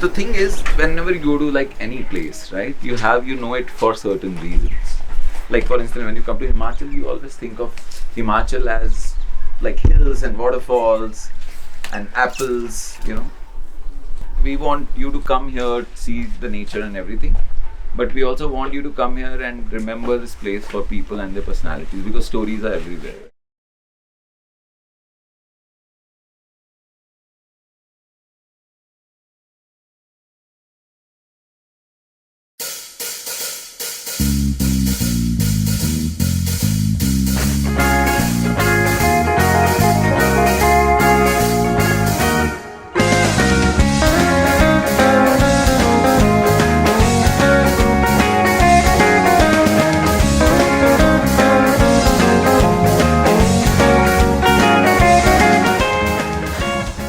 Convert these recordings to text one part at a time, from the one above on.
the thing is, whenever you go to like any place, right, you know it for certain reasons. Like for instance, when you come to Himachal, you always think of Himachal as like hills and waterfalls and apples, you know. We want you to come here, see the nature and everything, but we also want you to come here and remember this place for people and their personalities, because stories are everywhere.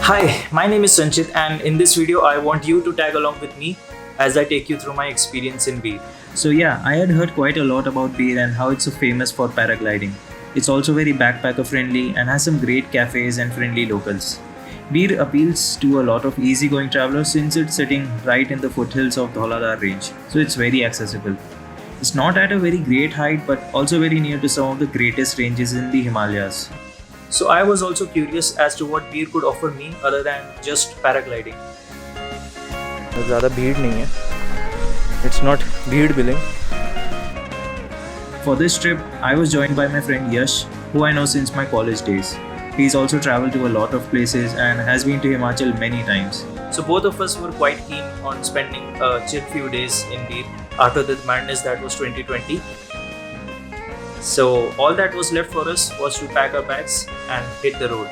Hi, my name is Sanchit, and in this video I want you to tag along with me as I take you through my experience in Beer. So yeah, I had heard quite a lot about Beer and how it's so famous for paragliding. It's also very backpacker friendly and has some great cafes and friendly locals. Beer appeals to a lot of easygoing travelers since it's sitting right in the foothills of Dhauladar range, so it's very accessible. It's not at a very great height but also very near to some of the greatest ranges in the Himalayas. So I was also curious as to what Beer could offer me other than just paragliding. ज़्यादा भीड़ नहीं है. It's not भीड़ billing. For this trip, I was joined by my friend Yash, who I know since my college days. He's also traveled to a lot of places and has been to Himachal many times. So both of us were quite keen on spending a chill few days in Beer after the madness that was 2020. So all that was left for us was to pack our bags and hit the road.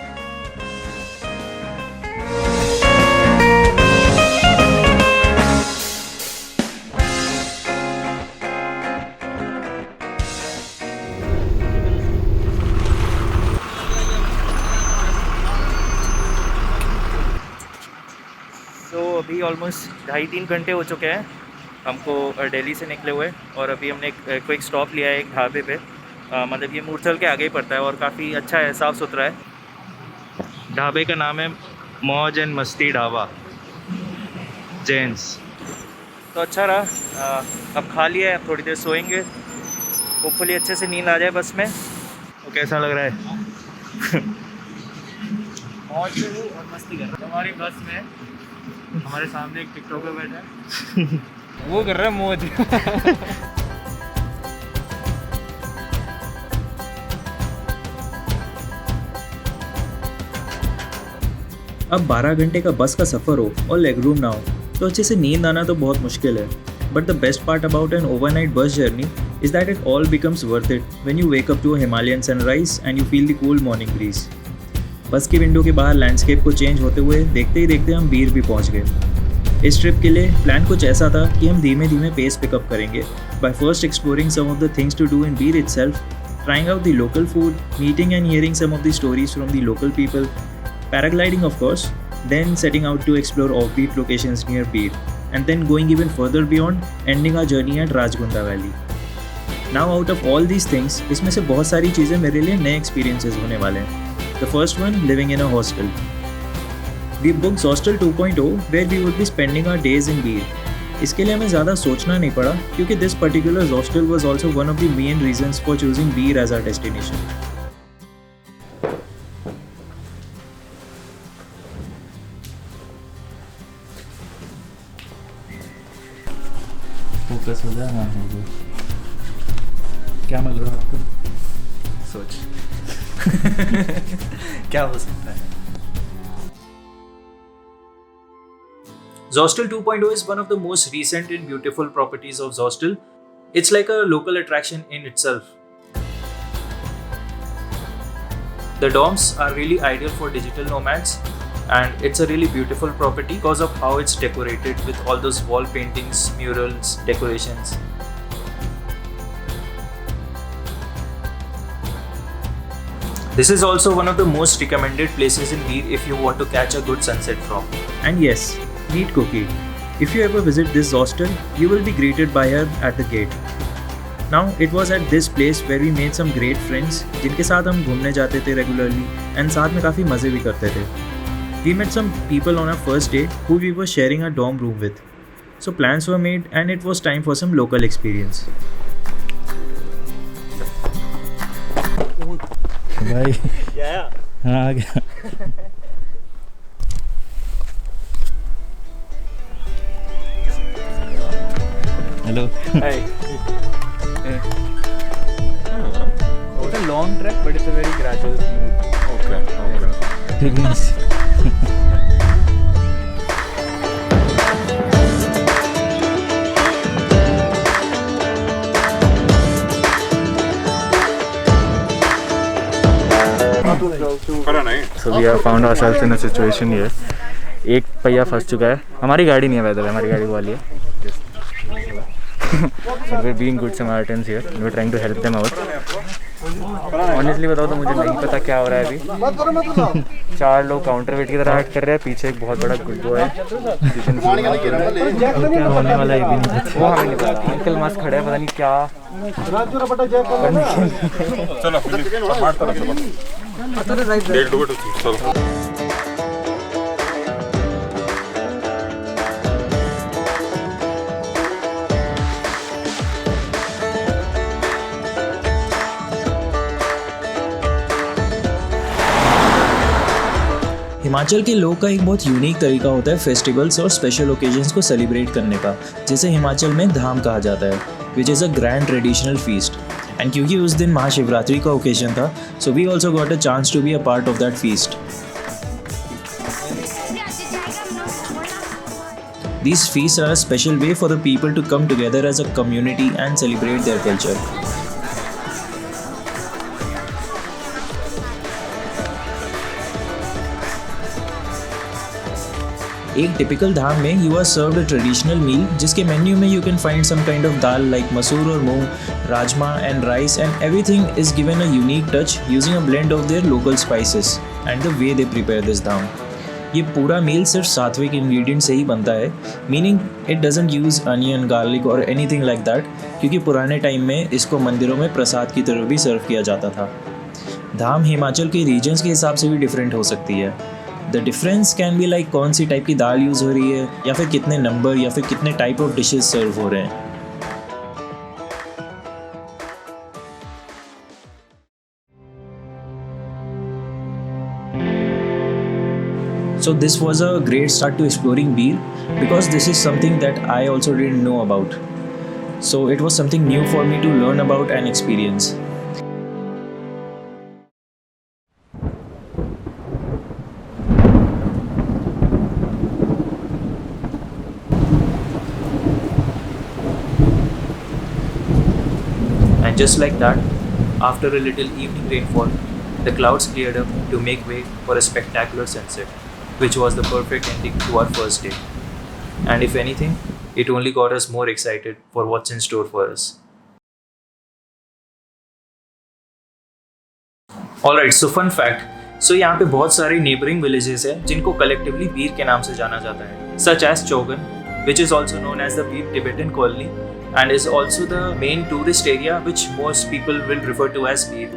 तो अभी almost 2.5-3 घंटे हो चुके हैं हमको दिल्ली से निकले हुए, और अभी हमने एक क्विक स्टॉप लिया है एक ढाबे पे. मतलब ये मूर्थल के आगे ही पड़ता है और काफ़ी अच्छा है, साफ़ सुथरा है. ढाबे का नाम है मौज एंड मस्ती ढाबा जेंट्स. तो अच्छा रहा. अब खा लिया है, अब थोड़ी देर सोएंगे. होपफुली अच्छे से नींद आ जाए बस में. तो कैसा लग रहा है? मौज में हूँ और मस्ती कर रहा हूँ. हमारी बस में हमारे सामने एक टिकटॉकर बैठा है. वो कर रहा है मौज. अब 12 घंटे का बस का सफ़र हो और लेग रूम ना हो तो अच्छे से नींद आना तो बहुत मुश्किल है. But the best part about an overnight bus journey is that it all becomes worth it when you wake up to a Himalayan sunrise and you feel the cool morning breeze. Bus की window के बाहर landscape को change होते हुए देखते ही देखते हम बीर भी पहुंच गए. इस ट्रिप के लिए प्लान कुछ ऐसा था कि हम धीमे धीमे पेस पिकअप करेंगे by first exploring some of the things to do in Bir itself, trying out the local food, meeting and hearing some of the stories from the local people, paragliding of course, then setting out to explore offbeat locations near Beer, and then going even further beyond, ending our journey at Rajgunda Valley. Now out of all these things, इसमें से बहुत सारी चीज़ें मेरे लिए नए experiences होने वाले हैं. The first one, living in a hostel. We booked Hostel 2.0 where we would be spending our days in Beer. इसके लिए हमें ज़्यादा सोचना नहीं पड़ा क्योंकि this particular hostel was also one of the main reasons for choosing Beer as our destination. Focus हो जाए. हाँ हो गया. क्या मिल रहा है आपको? सोच क्या हो सकता है. Zostel 2.0 is one of the most recent and beautiful properties of Zostel. It's like a local attraction in itself. The dorms are really ideal for digital nomads, and it's a really beautiful property because of how it's decorated with all those wall paintings, murals, decorations. This is also one of the most recommended places in Beer if you want to catch a good sunset from. And yes, meet Cookie. If you ever visit this hostel, you will be greeted by her at the gate. Now, it was at this place where we made some great friends जिनके साथ हम घूमने जाते थे regularly and साथ में काफ़ी मज़े भी करते थे. We met some people on our first date who we were sharing a dorm room with. So plans were made and it was time for some local experience. भाई हाँ आ गया hello It's a long trek, but it's a very gradual, smooth. So we have found ourselves in a situation here. एक पहिया फंस चुका है. हमारी गाड़ी नहीं है वैसे, हमारी गाड़ी वाली है. So we're being good Samaritans here. We're trying to help them out. Honestly बताओ तो मुझे नहीं पता क्या हो रहा है अभी. 4 लोग काउंटर वेट की तरह एक्ट कर रहे हैं. पीछे एक बहुत बड़ा गुड बॉय है. क्या होने वाला है ये भी नहीं पता. वो हमें नहीं पता. अंकल मस्त खड़े हैं, पता नहीं क्या. हिमाचल के लोग का एक बहुत यूनिक तरीका होता है फेस्टिवल्स और स्पेशल ओकेजन्स को सेलिब्रेट करने का, जिसे हिमाचल में धाम कहा जाता है, which is a grand traditional feast. And क्योंकि उस दिन महाशिवरात्रि का ओकेजन था, so we also got a chance to be a part of that feast. These feasts are a special way for the people to come together as a community and celebrate their culture. एक typical dham में you are served a traditional meal, जिसके menu में you can find some kind of dal like masoor और moong, rajma and rice, and everything is given a unique touch using a blend of their local spices and the way they prepare this dham. ये पूरा मील सिर्फ सात्विक ingredient से ही बनता है, meaning it doesn't use onion, garlic और anything like that, क्योंकि पुराने टाइम में इसको मंदिरों में प्रसाद की तरह भी सर्व किया जाता था. धाम हिमाचल के रीजन्स के हिसाब से भी डिफरेंट हो सकती है. The difference can be like कौन सी टाइप की दाल यूज़ हो रही है, या फिर कितने नंबर या फिर कितने टाइप ऑफ डिशेस सर्व हो रहे हैं. So this was a great start to exploring beer, because this is something that I also didn't know about. So it was something new for me to learn about and experience. And just like that, after a little evening rainfall, the clouds cleared up to make way for a spectacular sunset, which was the perfect ending to our first day. And if anything, it only got us more excited for what's in store for us. Alright, so fun fact. So यहाँ पे बहुत सारे neighboring villages हैं जिनको collectively बीर के नाम से जाना जाता है, such as Chogan, which is also known as the Beer Tibetan Colony, and is also the main tourist area which most people will refer to as Beer.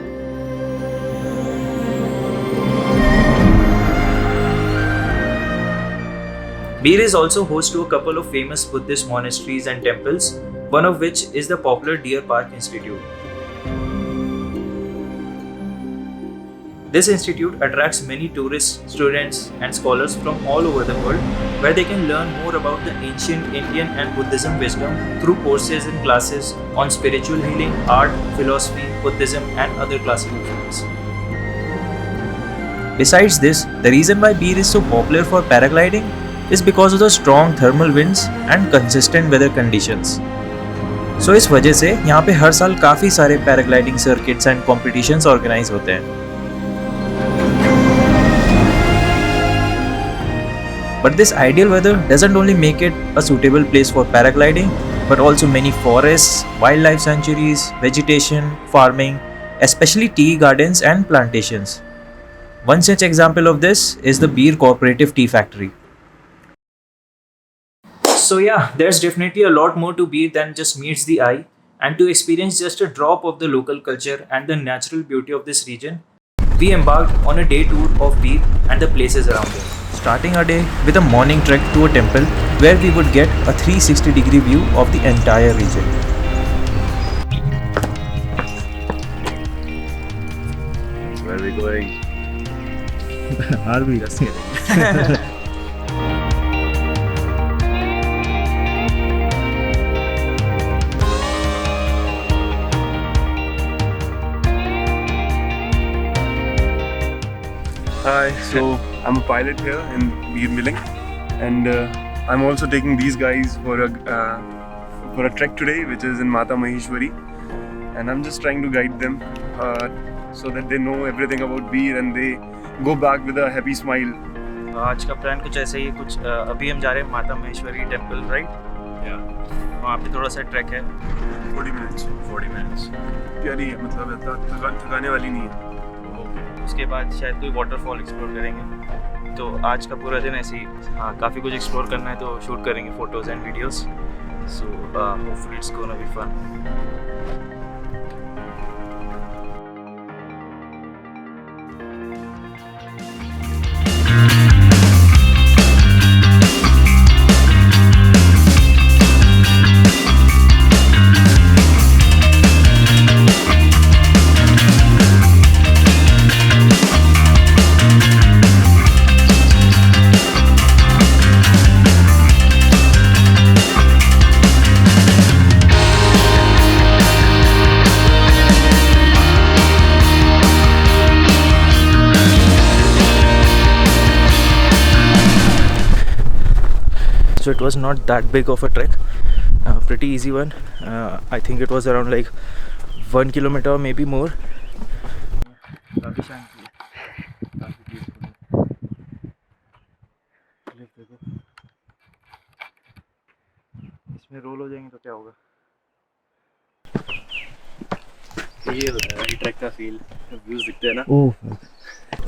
Beer is also host to a couple of famous Buddhist monasteries and temples, one of which is the popular Deer Park Institute. This institute attracts many tourists, students, and scholars from all over the world, where they can learn more about the ancient Indian and Buddhism wisdom through courses and classes on spiritual healing, art, philosophy, Buddhism, and other classical fields. Besides this, the reason why Beer is so popular for paragliding is because of the strong thermal winds and consistent weather conditions. So इस वजह से यहाँ पे हर साल काफ़ी सारे paragliding circuits and competitions organise होते हैं. But this ideal weather doesn't only make it a suitable place for paragliding, but also many forests, wildlife sanctuaries, vegetation, farming, especially tea gardens and plantations. One such example of this is the Beer Cooperative Tea Factory. So yeah, there's definitely a lot more to Beer than just meets the eye, and to experience just a drop of the local culture and the natural beauty of this region, we embarked on a day tour of Beer and the places around it. starting our day with a morning trek to a temple where we would get a 360-degree view of the entire region. Where are we going? Are we? Just kidding. Hi, so I'm a pilot here in Beer Milling, and I'm also taking these guys for a trek today, which is in Mata Maheshwari, and I'm just trying to guide them so that they know everything about beer and they go back with a happy smile. आज का plan कुछ ऐसे ही कुछ अभी हम जा रहे हैं माता महेश्वरी टेम्पल, राइट? वहाँ पे थोड़ा सा ट्रैक है 40 minutes. 40 minutes. प्यारी है, मतलब इतना थकाने वाली नहीं है. उसके बाद शायद कोई वाटरफॉल एक्सप्लोर करेंगे. तो आज का पूरा दिन ऐसे ही, हाँ, काफ़ी कुछ एक्सप्लोर करना है तो शूट करेंगे photos and videos. So hopefully it's gonna be fun. So it was not that big of a trek, pretty easy one. I think it was around like 1 kilometer, maybe more. काफ़ी शांति है, काफ़ी beautiful है. देखो, इसमें role हो जाएंगे तो क्या होगा? ये होता है ट्रैक का फील, व्यूज दिखते हैं ना. ओह,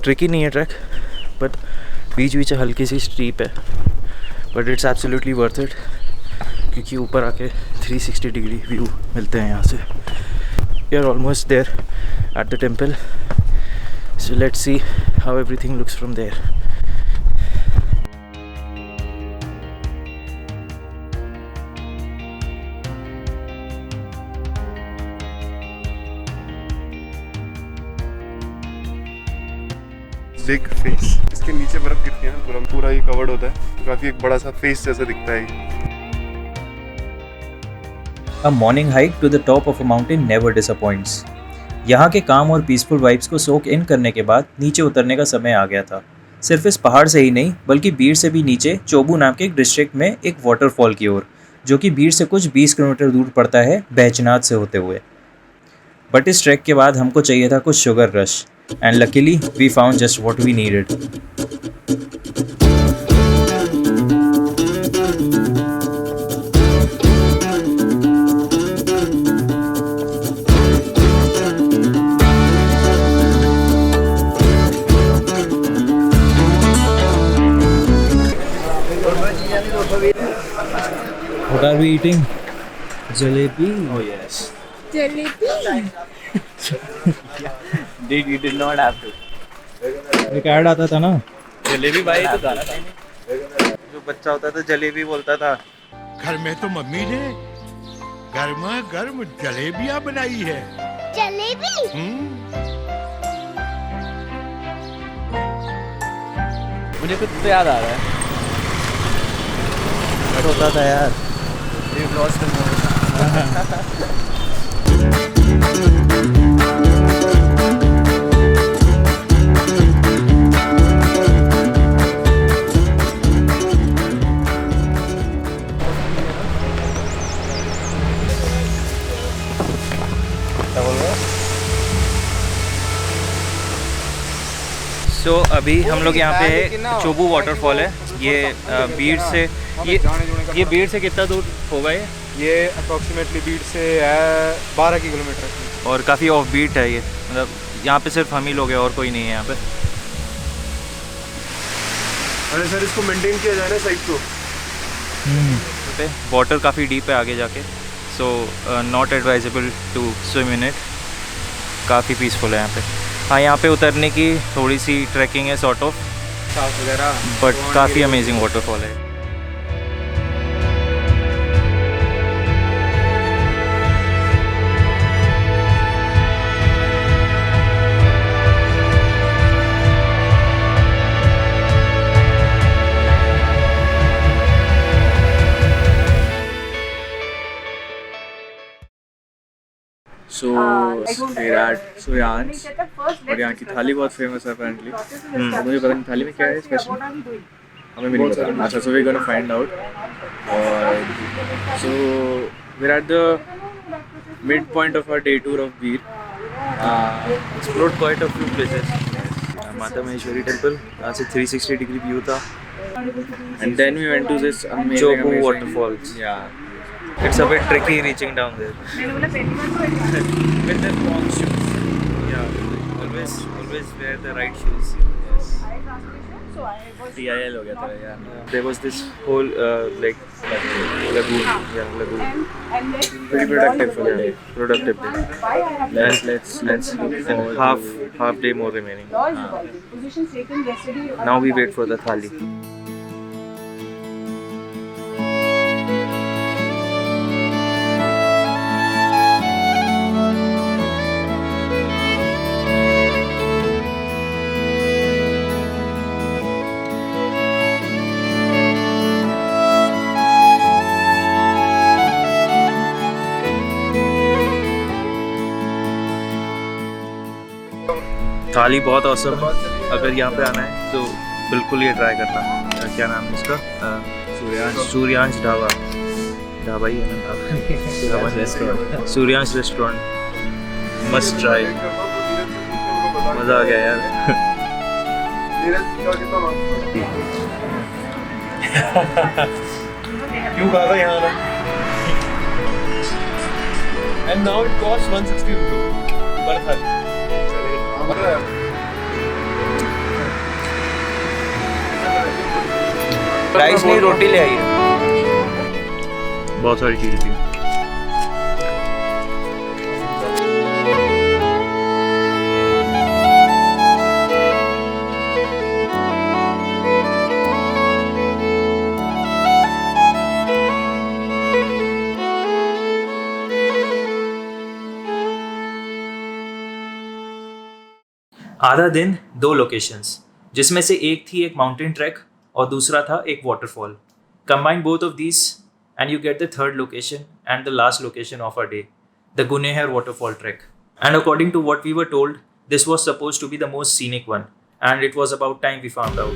ट्रिकी नहीं है ट्रैक, बट बीच बीच हल्की सी स्टीप है, but it's absolutely worth it, क्योंकि ऊपर आके 360 डिग्री व्यू मिलते हैं यहाँ से. We are almost there at the temple, so let's see how everything looks from there. Big face, इसके नीचे बर्फ गिरती है ना, पूरा ये कवर्ड होता है, तो काफी एक बड़ा सा फेस जैसा दिखता है. A morning hike to the top of a mountain never disappoints. यहाँ के काम और पीसफुल वाइब्स को सोक इन करने के बाद नीचे उतरने का समय आ गया था. सिर्फ इस पहाड़ से ही नहीं, बल्कि बीर से भी नीचे चोबू नाम के एक डिस्ट्रिक्ट में एक वाटरफॉल की ओर, जो कि बीर से कुछ 20 किलोमीटर दूर पड़ता है बैजनाथ से होते हुए. बट इस ट्रैक के बाद हमको चाहिए था कुछ sugar rush, and luckily we found just what we needed. What are we eating? Jalebi? Oh yes. Jalebi. You did not have to. एक ऐड आता था ना, जलेबी भाई तो गाना था, जो बच्चा होता था जलेबी बोलता था. घर में तो मम्मी ने गर्मा गर्म जलेबियां बनाई है. Jalebi. मुझे कुछ तो याद आ रहा है. होता था यार. We've lost the moment. सो अभी हम लोग यहाँ पे चोबू वाटरफॉल है. ये बीड़ से ये बीड़ से कितना दूर होगा ये अप्रॉक्सीमेटली बीट से है 12 किलोमीटर. और काफ़ी ऑफ बीट है ये, मतलब यहाँ पे सिर्फ हम ही लोग हैं और कोई नहीं है यहाँ पे. अरे सर, इसको मेंटेन किया जाए ना साइड को. वाटर काफ़ी डीप है आगे जाके, so not advisable to swim in it. काफ़ी पीसफुल है यहाँ पे. हाँ, यहाँ पे उतरने की थोड़ी सी ट्रैकिंग है सॉर्ट ऑफ, सांस वगैरह, बट काफ़ी अमेजिंग वाटरफॉल है। सो we're at Suryansh और यहाँ की थाली बहुत फेमस है अपेरेंटली। मुझे पता नहीं थाली में क्या है स्पेशल, हमें भी नहीं पता। अच्छा, सो we're gonna find out। और so we're at the midpoint of our day tour of Beer। Explored quite a few places. माता महेश्वरी टेम्पल, यहाँ से 360 डिग्री व्यू था। and then we went to this amazing Chopu waterfalls. Yeah, It's a bit tricky reaching down there. with the long shoes। Yeah, always wear the right shoes. DIL हो गया था यार। There was this whole like lagoon. Yeah, lagoon. Pretty productive for the day। Productive day. Let's look And forward half day more remaining. Now we wait for the thali. थाली बहुत awesome है। अगर यहाँ पे आना है तो बिल्कुल ये ट्राई करना। क्या नाम है इसका? सूर्यांश ढाबा ही है ना? Dhaba restaurant, Suryansh restaurant. Must try, मज़ा आ गया यार। क्यों भागा यहाँ ना? And now it costs 160 rupees per थाली। राइस नहीं, रोटी ले आई है। बहुत सारी चीज़ें थी। आधा दिन 2 लोकेशंस, जिसमें से एक थी एक माउंटेन ट्रैक और दूसरा था एक waterfall. Combine both of these and you get the third location and the last location of a day, the Guneher waterfall trek. And according to what we were told, this was supposed to be the most scenic one and it was about time we found out.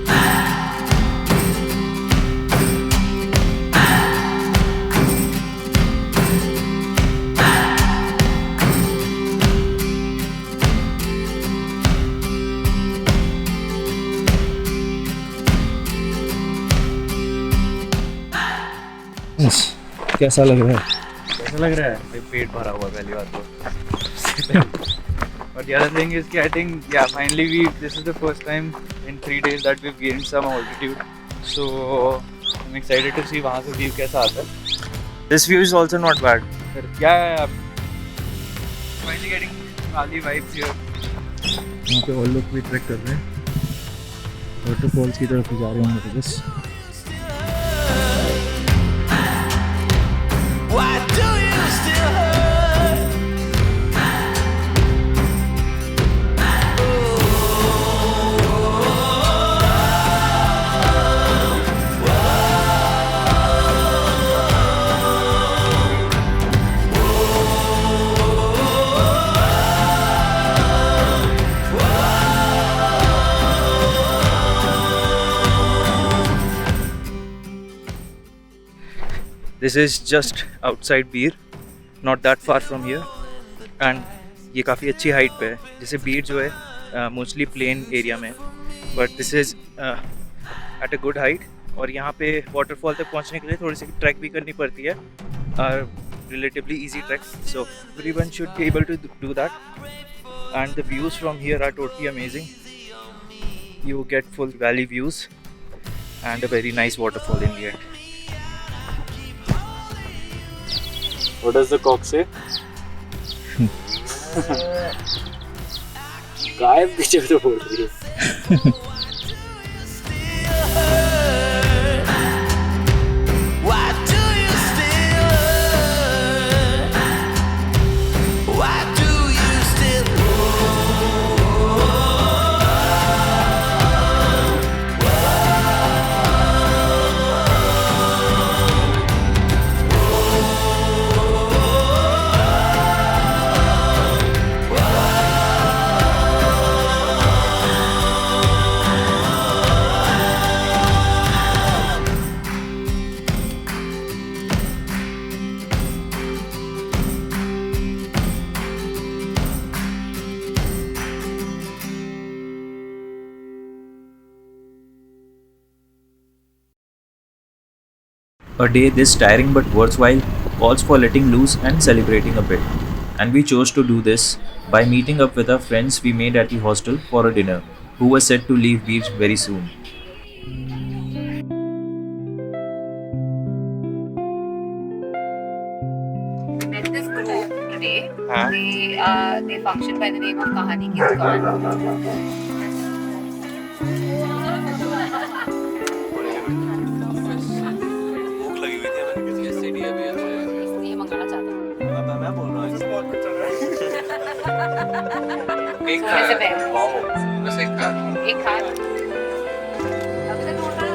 कैसा लग रहा है? कैसा लग रहा है? पेट भरा हुआ पहली बात तो। But the other thing is कि I think finally this is the first time in 3 days that we've gained some altitude. So I'm excited to see वहाँ से view कैसा आता है। This view is also not bad. Finally getting Bali vibes here। यहाँ पे और लोग भी ट्रैक कर रहे हैं, वाटरफॉल्स की तरफ जा रहे होंगे बस। This is just outside Beer, not that far from here, and ये काफ़ी अच्छी हाइट पे है। जैसे बीर जो है मोस्टली प्लेन एरिया में, but this is at a good height. और यहाँ पे वाटरफॉल तक पहुँचने के लिए थोड़ी सी ट्रैक भी करनी पड़ती है, relatively easy track, so everyone should be able to do that. And the views from here are totally amazing. You get full valley views and a very nice waterfall in the end. What does the cock say? गायब पीछे तो बोल रही है। Why do you still A day this tiring but worthwhile calls for letting loose and celebrating a bit. And we chose to do this by meeting up with our friends we made at the hostel for a dinner, who were set to leave beach very soon. Met this group today. They function by the name of Kahani Ki Dukaan. इसलिए मंगाना चाहता हूँ। कैसे पे? एक खा। अभी तक ऑर्डर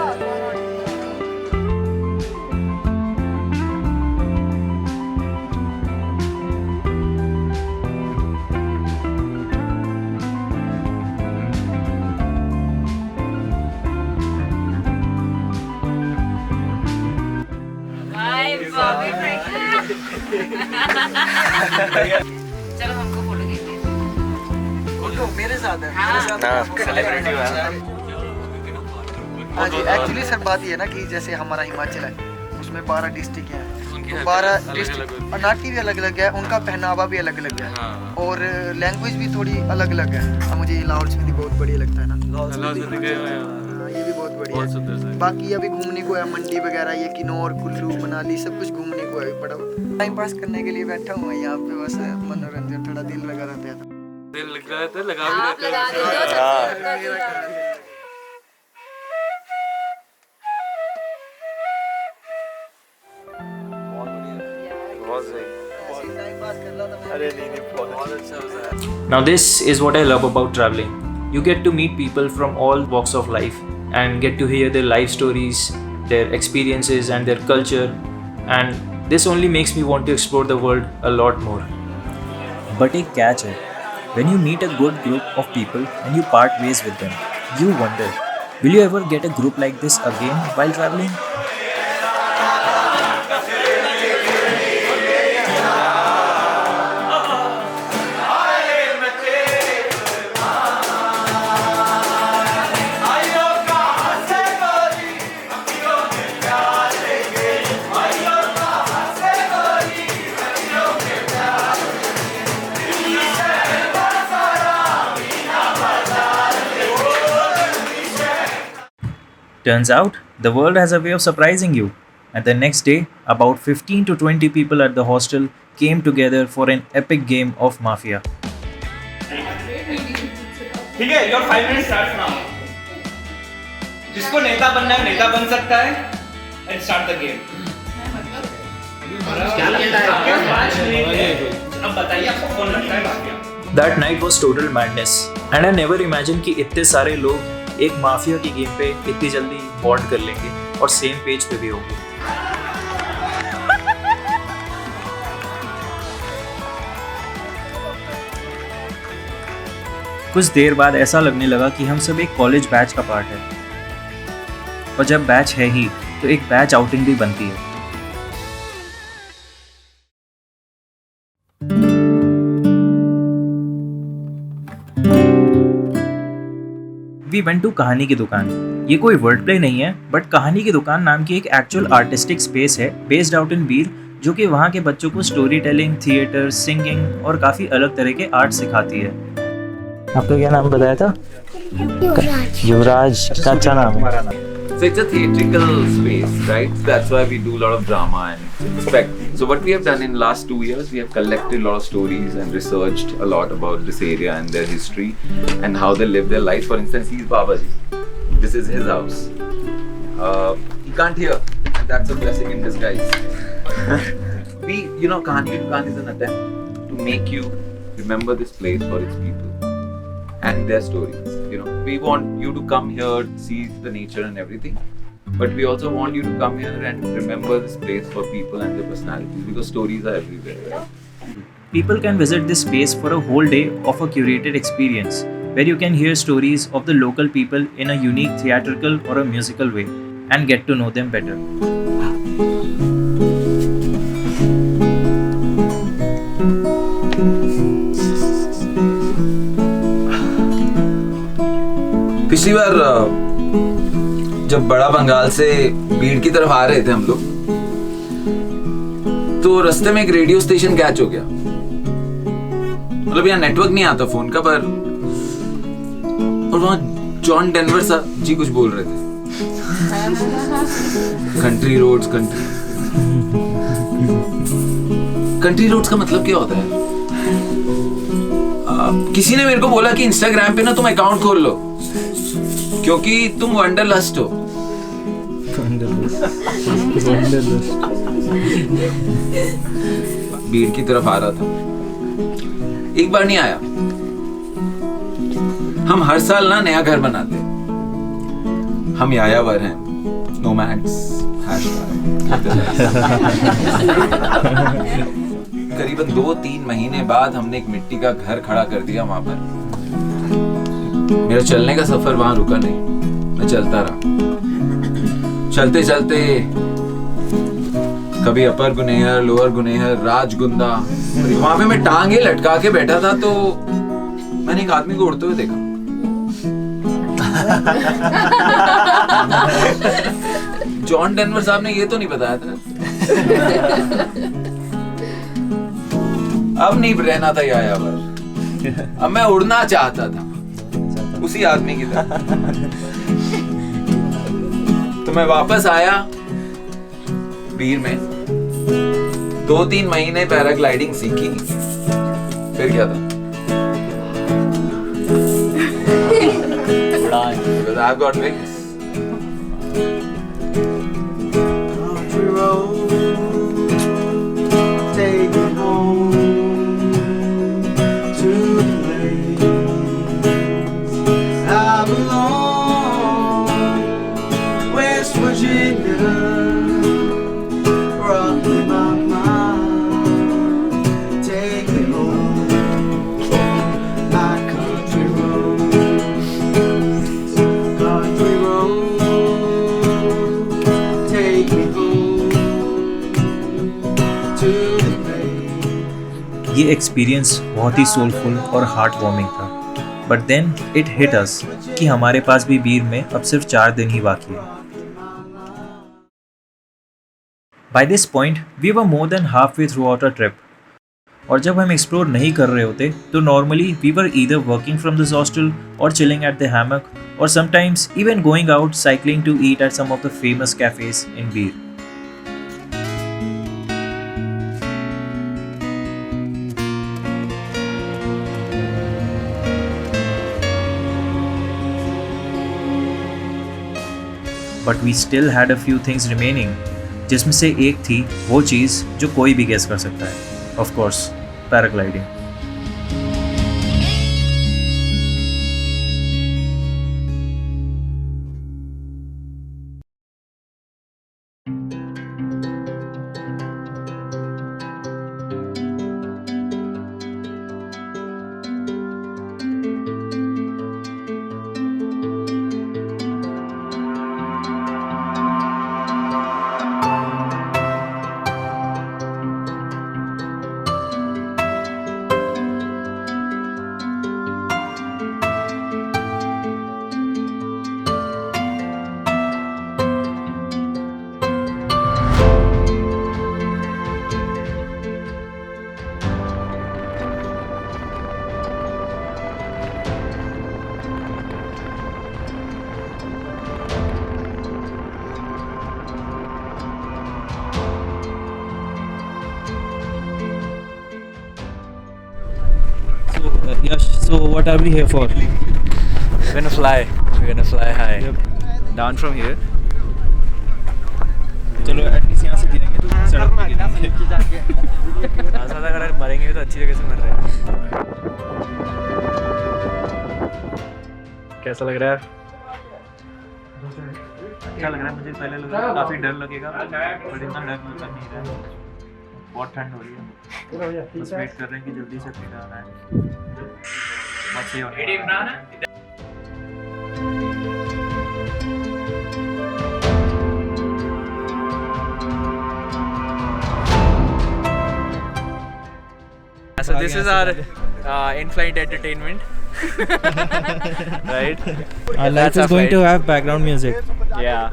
चलो हमको फोटो खींचिए। फोटो मेरे साथ है। हाँ, सेलिब्रिटी हुआ है। हाँ जी, एक्चुअली सर बात ये है ना कि जैसे हमारा हिमाचल है, उसमें 12 डिस्ट्रिक्ट हैं, 12 डिस्ट्रिक्ट नाटी भी अलग अलग है, उनका पहनावा भी अलग अलग है और लैंग्वेज भी थोड़ी अलग अलग है। अब मुझे ये लाहौल स्पीति बहुत बढ़िया लगता है ना, ये भी बहुत बढ़िया है। बाकी अभी घूमने को है मंडी वगैरह, ये किन्नौर, कुल्लू, मनाली सब कुछ घूमने को है। बड़ा टाइम पास करने के लिए बैठा हूँ यहाँ पे, बस मनोरंजन, थोड़ा दिल लगा रहता है। दिल लगा रहता है, लगा भी रहता है। Now, this is what I love about traveling. You get to meet people from all walks of life and get to hear their life stories, their experiences, and their culture. And this only makes me want to explore the world a lot more. But a catch है, when you meet a good group of people and you part ways with them, you wonder, will you ever get a group like this again while traveling? Turns out, the world has a way of surprising you. And the next day, about 15 to 20 people at the hostel came together for an epic game of Mafia. ठीक है, your 5 minutes starts now. जिसको नेता बनना है नेता बन सकता है and start the game. अब बताइए आपको कौन लगता है mafia? That night was total madness, and I never imagined कि इतने सारे लोग एक माफिया की गेम पे इतनी जल्दी बॉन्ड कर लेंगे और सेम पेज पे भी होंगे। कुछ देर बाद ऐसा लगने लगा कि हम सब एक कॉलेज बैच का पार्ट है, और जब बैच है ही तो एक बैच आउटिंग भी बनती है। We went to कहानी की दुकान। ये कोई वर्ड प्ले नहीं है, बट कहानी की दुकान नाम की एक एक्चुअल आर्टिस्टिक स्पेस है बेस्ड आउट इन बीर, जो कि वहाँ के बच्चों को स्टोरी टेलिंग, थिएटर, सिंगिंग और काफ़ी अलग तरह के आर्ट सिखाती है। आपका क्या नाम बताया था? युवराज का अच्छा नाम है। So it's a theatrical space, right? That's why we do a lot of drama and expect. So what we have done in last 2 years, we have collected a lot of stories and researched a lot about this area and their history and how they live their life. For instance, he's Babaji. This is his house. He can't hear, and that's a blessing in disguise. Kahani Ki Dukaan is an attempt to make you remember this place for its people and their stories. You know, we want you to come here, see the nature and everything, but we also want you to come here and remember this place for people and their personalities, because stories are everywhere. People can visit this space for a whole day of a curated experience where you can hear stories of the local people in a unique theatrical or a musical way and get to know them better. पिछली बार जब बड़ा बंगाल से बीड़ की तरफ आ रहे थे हम लोग, तो रास्ते में एक रेडियो स्टेशन कैच हो गया. मतलब यहाँ नेटवर्क नहीं आता फोन का, पर और वहाँ जॉन डेनवर साहब जी कुछ बोल रहे थे. कंट्री रोड्स का मतलब क्या होता है? किसी ने मेरे को बोला कि इंस्टाग्राम पे ना तुम अकाउंट खोल लो क्योंकि तुम वंडरलस्ट हो. भीड़ की तरफ आ रहा था, एक बार नहीं आया. हम हर साल ना नया घर बनाते. हम यायावर हैं, नोमैड्स. करीबन 2-3 महीने बाद हमने एक मिट्टी का घर खड़ा कर दिया वहां पर. मेरा चलने का सफर वहां रुका नहीं, मैं चलता रहा. चलते चलते कभी अपर गुनेहर, लोअर गुनेहर, राजगुंदा. वहां पे मैं टांगे लटका के बैठा था तो मैंने एक आदमी को उड़ते हुए देखा. जॉन डेनवर साहब ने ये तो नहीं बताया था. अब नहीं रहना था यायावर, अब मैं उड़ना चाहता था उसी आदमी की तरह. तो मैं वापस आया बीर में. 2-3 महीने पैराग्लाइडिंग सीखी. फिर क्या था? Because I've got wings. Country road, take me home to the place I belong. West Virginia, rock me my mind, take me home, my country road. Country road, take me home to the place. ये experience बहुत ही soulful और heartwarming था. But then it hit us कि हमारे पास भी बीर में अब सिर्फ 4 दिन ही बाकी है. By this point we were more than half way throughout a trip. और जब हम एक्सप्लोर नहीं कर रहे होते तो normally we were either working from this hostel और चिलिंग एट द हैमक और sometimes even going out cycling to eat at some of the famous cafes in Bir. But we still had a few things remaining, जिसमें से एक थी वो चीज़ जो कोई भी गेस कर सकता है. Of course, paragliding. Yash, so what are we here for? We're gonna fly. We're gonna fly high. Down from here. चलो एटलीस्ट यहाँ से गिरेंगे तो सड़क पे गिरेंगे. ऐसा लग रहा है मरेंगे तो अच्छी जगह से मर रहे हैं। कैसा लग रहा है? अच्छा लग रहा है मुझे। पहले लगा काफ़ी डर लगेगा, बट इतना डर लगता नहीं रहा। बहुत ठंड हो रही है, बस वेट कर रहे हैं कि जल्दी से पीना आना है। बहुत सही होने वाला है। So this is our in-flight entertainment. Right? Our life is going to have background music. Yeah.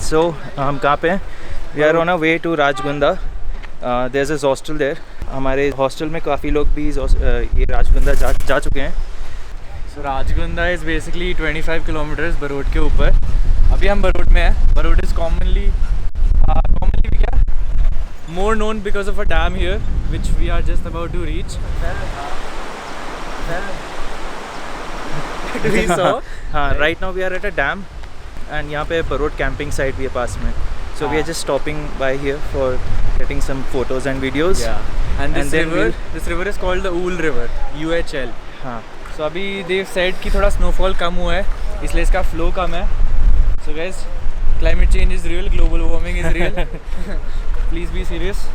So हम कहाँ पे हैं? We are on our way to Rajgunda. There's a hostel there. हमारे हॉस्टल में काफ़ी लोग भी ये राजगुंदा जा चुके हैं. So Rajgunda is basically 25 kilometers burrowed के ऊपर. अभी हम बरोड में हैं. बरोड is commonly क्या? More known because of a dam here, which we are just about to reach. We saw. हाँ, right now we are at a dam. And यहाँ पे बरोड कैंपिंग साइट भी है पास में. So we are just stopping by here for getting some photos and videos. Yeah. And this then river is called the Ool River, UHL. हाँ. So अभी they've said कि थोड़ा snowfall कम हुआ है, इसलिए इसका flow कम है. So guys, climate change is real, global warming is real. Please be serious.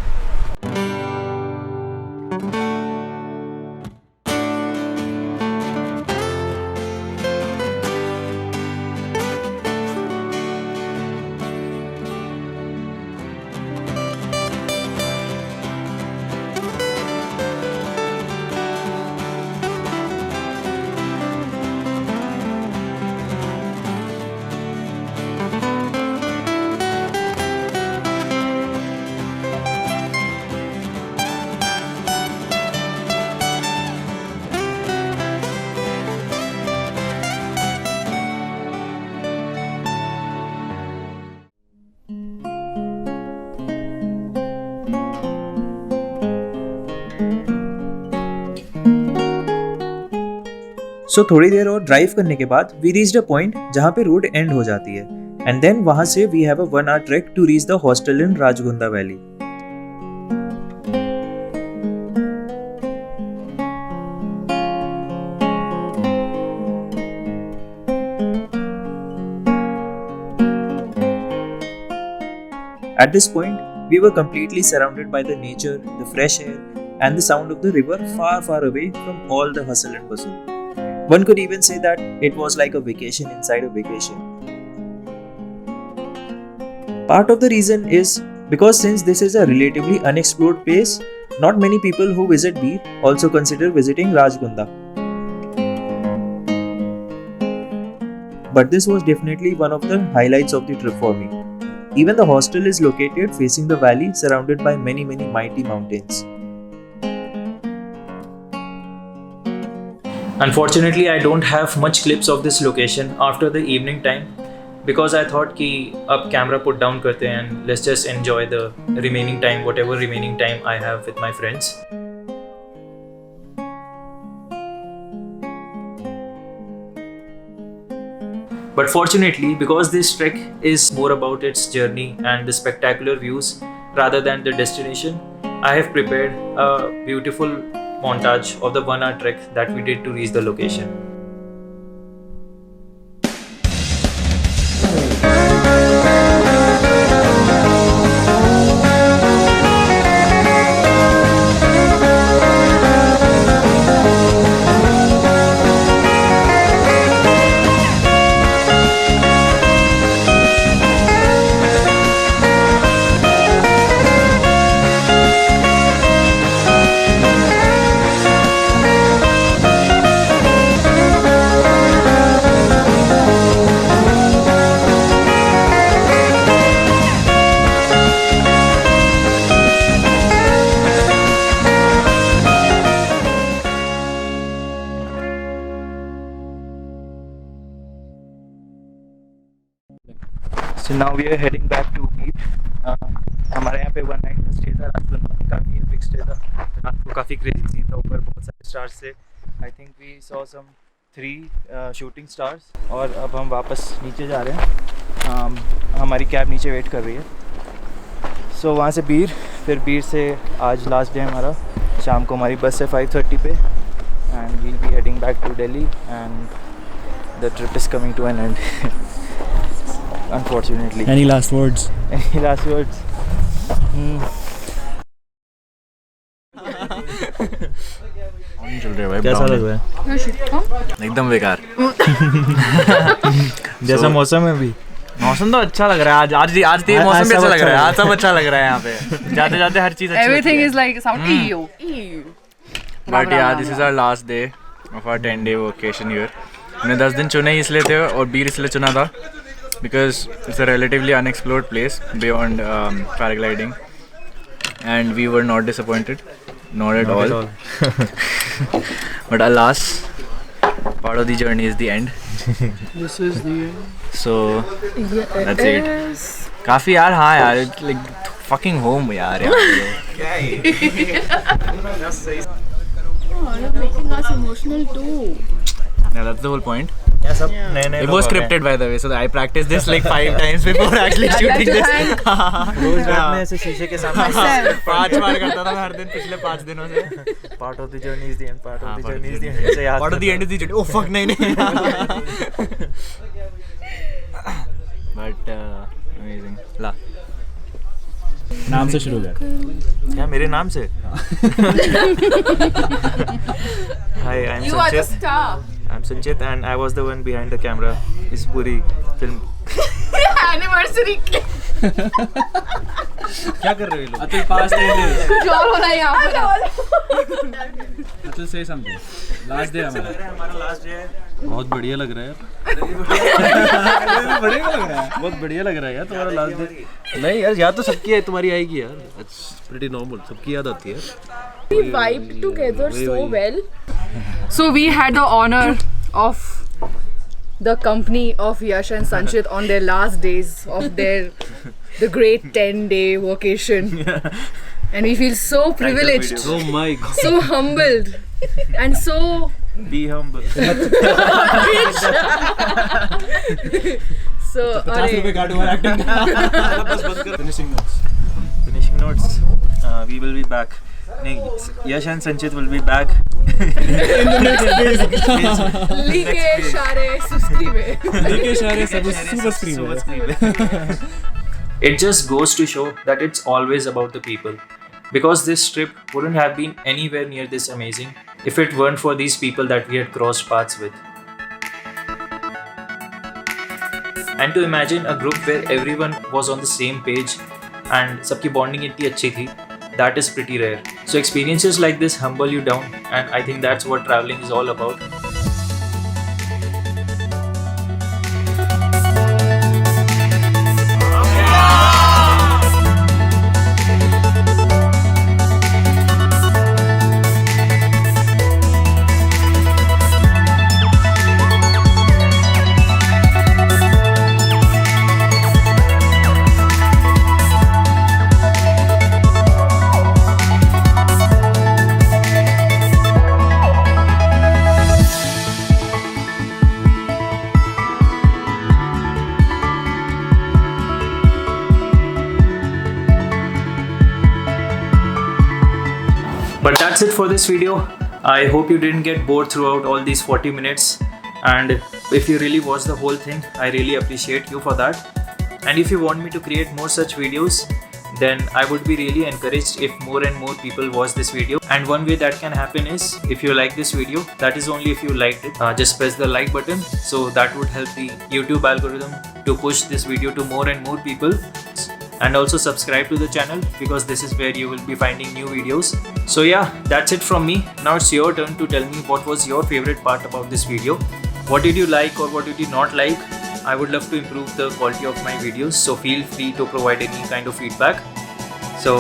सो थोड़ी देर और ड्राइव करने के बाद वी रीच्ड अ पॉइंट जहाँ पे रोड एंड हो जाती है, एंड देन वहाँ से we have a 1 hour trek to reach the hostel in Rajgunda valley. At this point, we were completely surrounded by the nature, the fresh air, and the sound of the river far, far away from all the hustle and bustle. One could even say that it was like a vacation inside a vacation. Part of the reason is because since this is a relatively unexplored place, not many people who visit Beer also consider visiting Rajgunda. But this was definitely one of the highlights of the trip for me. Even the hostel is located facing the valley surrounded by many mighty mountains. Unfortunately, I don't have much clips of this location after the evening time because I thought कि अब camera put down करते हैं and let's just enjoy the remaining time, whatever remaining time I have with my friends. But fortunately, because this trek is more about its journey and the spectacular views rather than the destination, I have prepared a beautiful montage of the 1 hour trek that we did to reach the location. Now we are heading back to beach. हमारे यहाँ पे 1 night का stay था रात में, काफ़ी epic stay था. रात को काफ़ी क्रेजी सीन था, ऊपर बहुत सारे स्टार्स थे. I think we saw some 3 shooting stars. और अब हम वापस नीचे जा रहे हैं. हमारी कैब नीचे वेट कर रही है. सो वहाँ से बीर, फिर बीर से आज लास्ट डे हमारा. शाम को हमारी बस है 5:30 पे. And we'll be heading back to Delhi and the trip is coming to an end. Unfortunately. Any last words? Any last words? चल रहे भाई. कैसा लग रहा है? एकदम बेकार. जैसा मौसम है अभी. मौसम तो अच्छा लग रहा है. आज तो ये मौसम भी अच्छा लग रहा है. आज सब अच्छा लग रहा है यहाँ पे. जाते जाते हर चीज़ अच्छी. Everything is like sound EU. But यार this is our last day of our 10-day vacation year. हमने 10 दिन चुने ही इसलिए थे और बीर इसलिए चुना था because it's a relatively unexplored place beyond paragliding, and we were not disappointed, not at all. But alas, part of the journey is the end. This is the end. So that's it. काफी यार. हाँ यार, like fucking home यार. क्या है? Oh, you're making us emotional too. Yeah, that's the whole point. Yeah, सब नए-नए. It was scripted by the way, so I practiced this like 5 times before actually shooting this. रोज रात में ऐसे शीशे के सामने 5 बार करता था मैं हर दिन पिछले 5 दिनों से. Part of the journey is the end. Part of the journey is the end. ऐसे याद. Part of the end is the journey. Oh fuck, नहीं. But amazing. ला. नाम से शुरू कर. क्या मेरे नाम से? Hi, I'm You are the Sanchit. star. I'm Sanchit and I was the one behind the camera. इस पूरी फिल्म. Anniversary. क्या कर रहे हो ये लोग? अतुल पास थे. कुछ और हो रहा है यहाँ पर. Atul say something. Last day हमारा. हमारा लास्ट डे है. बहुत बढ़िया लग रहा है यार. बहुत बढ़िया लग रहा है यार तुम्हारा लास्ट डे. नहीं यार, याद तो सबकी है, तुम्हारी आएगी यार. It's pretty normal. सबकी याद आती है. We vibed together so well. So we had the honor of the company of Yash and Sanchit on their last days of the great 10-day vacation. And we feel so privileged, Oh my god. so humbled, and so Be humble. so. Finishing notes. We will be back. Yash and Sanchit will be back. Like share subscribe. It just goes to show that it's always about the people. Because this trip wouldn't have been anywhere near this amazing if it weren't for these people that we had crossed paths with. And to imagine a group where everyone was on the same page and सबकी bonding इतनी अच्छी थी, that is pretty rare. So experiences like this humble you down, and I think that's what traveling is all about. But that's it for this video. I hope you didn't get bored throughout all these 40 minutes, and if you really watched the whole thing, I really appreciate you for that. And if you want me to create more such videos, then I would be really encouraged if more and more people watch this video. And one way that can happen is, if you like this video, that is only if you liked it, just press the like button, so that would help the YouTube algorithm to push this video to more and more people. And also subscribe to the channel, because this is where you will be finding new videos. So yeah, that's it from me. Now it's your turn to tell me what was your favorite part about this video. What did you like or what did you not like? I would love to improve the quality of my videos, so feel free to provide any kind of feedback. So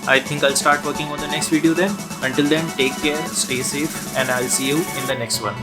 I think I'll start working on the next video then. Until then, take care, stay safe, and I'll see you in the next one.